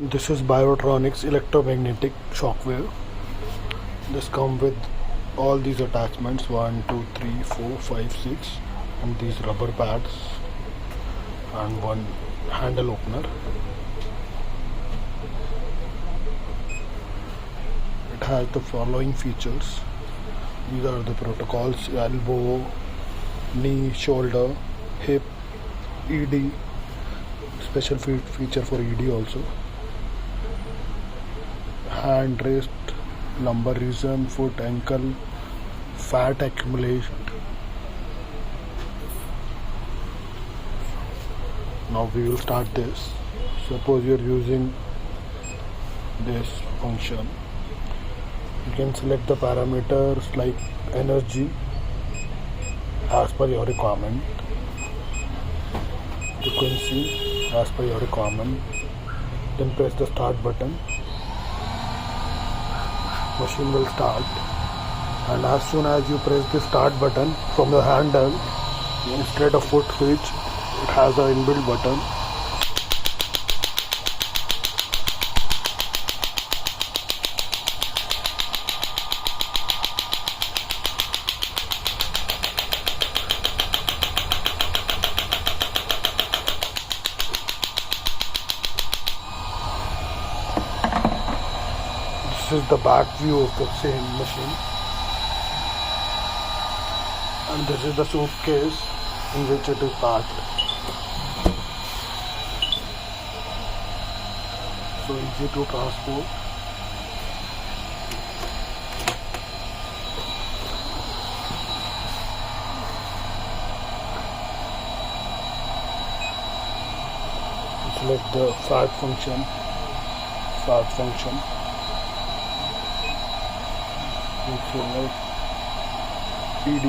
This is Biotronix electromagnetic shockwave. This comes with all these attachments 1, 2, 3, 4, 5, 6, and these rubber pads and one handle opener. It has the following features. These are the protocols: elbow, knee, shoulder, hip, ED, special feature for ED also, hand, wrist, lumbar region, foot, ankle, fat accumulation. Now we will start this. Suppose you are using this function. You can select the parameters like energy as per your requirement, frequency as per your requirement, then press the start button. Machine will start, and as soon as you press the start button from the handle, instead of foot switch, it has an inbuilt button. This is the back view of the same machine, and this is the suitcase in which it is packed. So easy to transport. Select the fat function. Select PD.